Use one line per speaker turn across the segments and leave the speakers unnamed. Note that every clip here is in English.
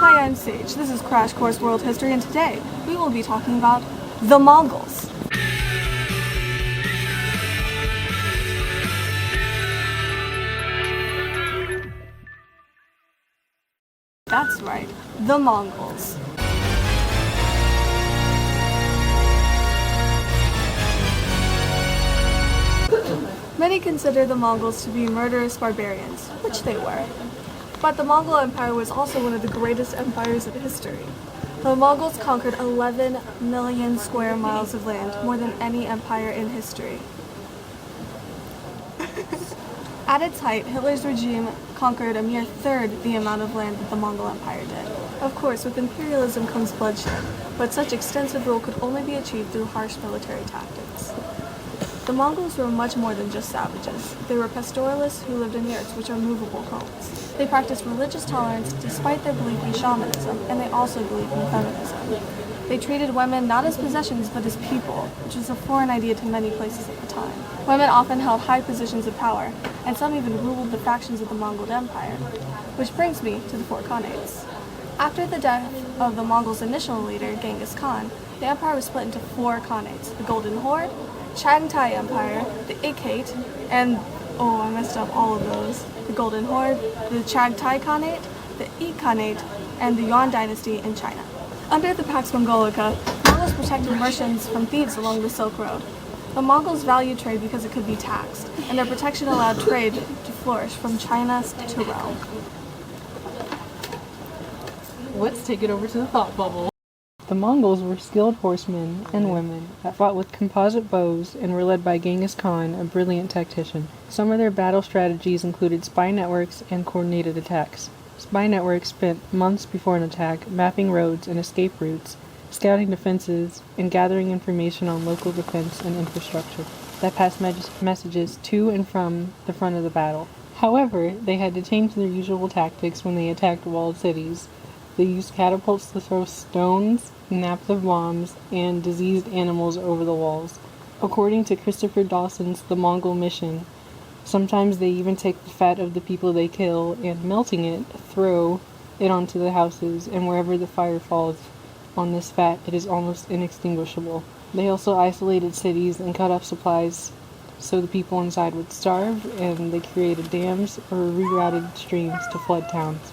Hi, I'm Sage. This is Crash Course World History, and today we will be talking about the Mongols. That's right, the Mongols. Many consider the Mongols to be murderous barbarians, which they were. But the Mongol Empire was also one of the greatest empires in history. The Mongols conquered 11 million square miles of land, more than any empire in history. At its height, Hitler's regime conquered a mere third the amount of land that the Mongol Empire did. Of course, with imperialism comes bloodshed, but such extensive rule could only be achieved through harsh military tactics. The Mongols were much more than just savages. They were pastoralists who lived in yurts, which are movable homes. They practiced religious tolerance despite their belief in shamanism, and they also believed in feminism. They treated women not as possessions but as people, which was a foreign idea to many places at the time. Women often held high positions of power, and some even ruled the factions of the Mongol Empire. Which brings me to the four Khanates. After the death of the Mongols' initial leader, Genghis Khan, the empire was split into four Khanates: the Golden Horde, Chagatai Empire, the Ikate, and I messed up all of those. The Golden Horde, the Chagatai Khanate, the Yi Khanate, and the Yuan dynasty in China. Under the Pax Mongolica, Mongols protected merchants from thieves along the Silk Road. The Mongols valued trade because it could be taxed, and their protection allowed trade to flourish from China to Rome.
Let's take it over to the thought bubble. The Mongols were skilled horsemen and women that fought with composite bows and were led by Genghis Khan, a brilliant tactician. Some of their battle strategies included spy networks and coordinated attacks. Spy networks spent months before an attack mapping roads and escape routes, scouting defenses, and gathering information on local defense and infrastructure that passed messages to and from the front of the battle. However, they had to change their usual tactics when they attacked walled cities. They used catapults to throw stones, naphtha bombs, and diseased animals over the walls. According to Christopher Dawson's The Mongol Mission, sometimes they even take the fat of the people they kill and, melting it, throw it onto the houses, and wherever the fire falls on this fat, it is almost inextinguishable. They also isolated cities and cut off supplies so the people inside would starve, and they created dams or rerouted streams to flood towns.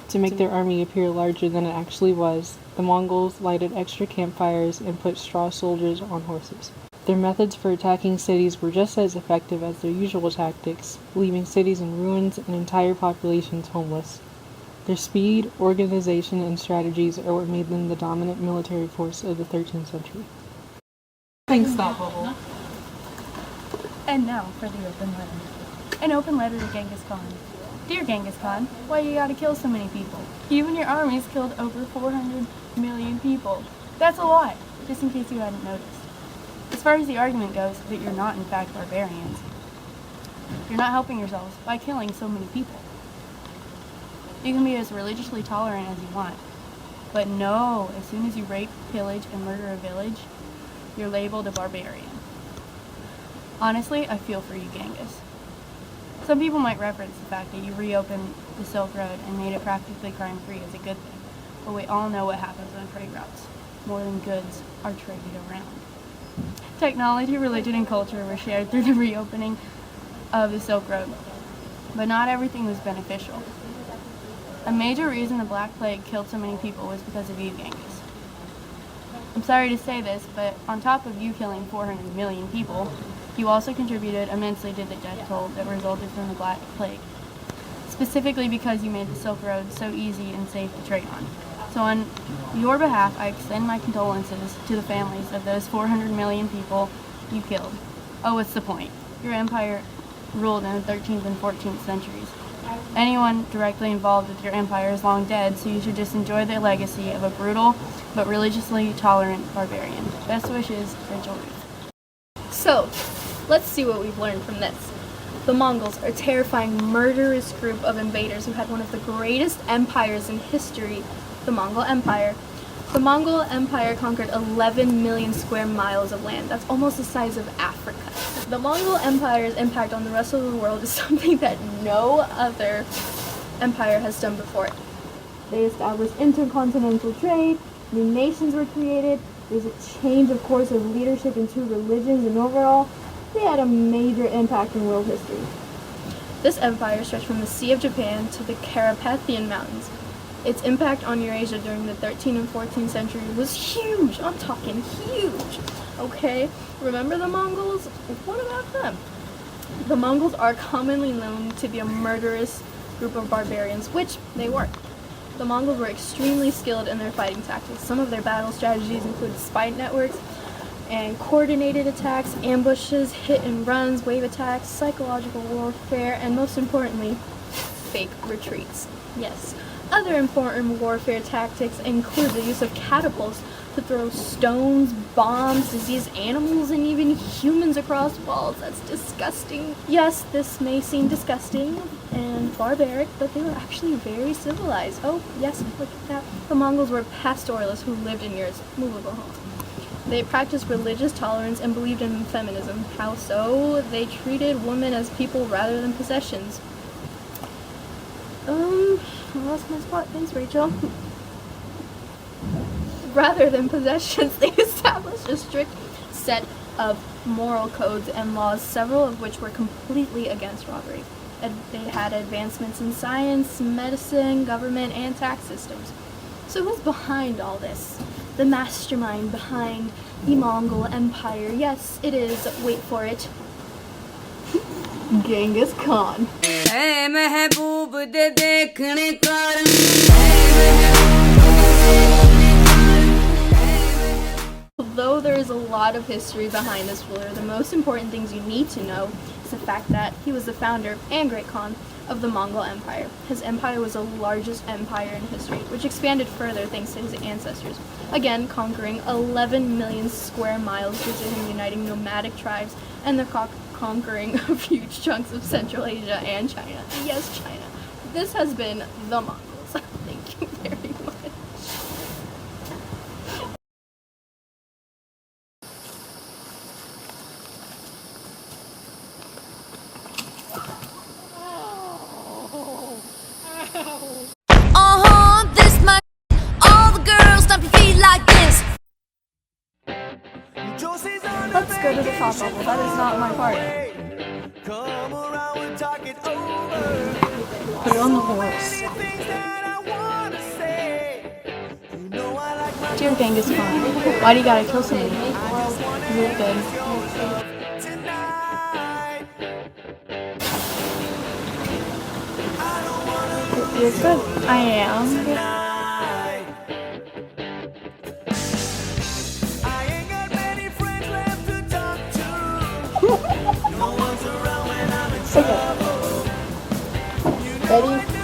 To make their army appear larger than it actually was, the Mongols lighted extra campfires and put straw soldiers on horses. Their methods for attacking cities were just as effective as their usual tactics, leaving cities in ruins and entire populations homeless. Their speed, organization, and strategies are what made them the dominant military force of the 13th century.
Thanks, Thought Bubble. And now for the open letter. An open letter to Genghis Khan. Dear Genghis Khan, why you gotta kill so many people? You and your armies killed over 400 million people. That's a lot, just in case you hadn't noticed. As far as the argument goes that you're not in fact barbarians, you're not helping yourselves by killing so many people. You can be as religiously tolerant as you want, but no, as soon as you rape, pillage, and murder a village, you're labeled a barbarian. Honestly, I feel for you, Genghis. Some people might reference the fact that you reopened the Silk Road and made it practically crime-free as a good thing, but we all know what happens on trade routes. More than goods are traded around. Technology, religion, and culture were shared through the reopening of the Silk Road, but not everything was beneficial. A major reason the Black Plague killed so many people was because of you, Genghis. I'm sorry to say this, but on top of you killing 400 million people, you also contributed immensely to the death toll that resulted from the Black Plague, specifically because you made the Silk Road so easy and safe to trade on. So on your behalf, I extend my condolences to the families of those 400 million people you killed. Oh, what's the point? Your empire ruled in the 13th and 14th centuries. Anyone directly involved with your empire is long dead, so you should just enjoy the legacy of a brutal but religiously tolerant barbarian. Best wishes, Rachel Ruth.
So, let's see what we've learned from this. The Mongols are a terrifying, murderous group of invaders who had one of the greatest empires in history, the Mongol Empire. The Mongol Empire conquered 11 million square miles of land. That's almost the size of Africa. The Mongol Empire's impact on the rest of the world is something that no other empire has done before it. They established intercontinental trade, new nations were created, there's a change, of course, of leadership in two religions, and overall, they had a major impact in world history. This empire stretched from the Sea of Japan to the Carpathian Mountains. Its impact on Eurasia during the 13th and 14th century was huge. I'm talking huge. Okay, remember the Mongols? What about them? The Mongols are commonly known to be a murderous group of barbarians, which they were. The Mongols were extremely skilled in their fighting tactics. Some of their battle strategies included spy networks and coordinated attacks, ambushes, hit and runs, wave attacks, psychological warfare, and most importantly, fake retreats. Yes. Other important warfare tactics include the use of catapults to throw stones, bombs, diseased animals, and even humans across walls. That's disgusting. Yes, this may seem disgusting and barbaric, but they were actually very civilized. Oh, yes, look at that. The Mongols were pastoralists who lived in yurts. Move over home. They practiced religious tolerance and believed in feminism. How so? They treated women as people rather than possessions. I lost my spot. Thanks, Rachel. Rather than possessions, they established a strict set of moral codes and laws, several of which were completely against robbery. They had advancements in science, medicine, government, and tax systems. So who's behind all this? The mastermind behind the Mongol Empire. Yes, it is, wait for it, Genghis Khan. Although there is a lot of history behind this ruler, the most important things you need to know is the fact that he was the founder and great Khan of the Mongol Empire. His empire was the largest empire in history, which expanded further thanks to his ancestors. Again, conquering 11 million square miles, visiting, uniting nomadic tribes, and the conquering of huge chunks of Central Asia and China. Yes, China. This has been the Mongols. Thank you very much.
This my all the girls stomp your feet like this.
Let's go to the thought bubble. That is not my part.
Put it on the horse.
Dear Genghis Khan, why do you gotta kill so many people? You look good. You're good. I am.
Okay. Ready?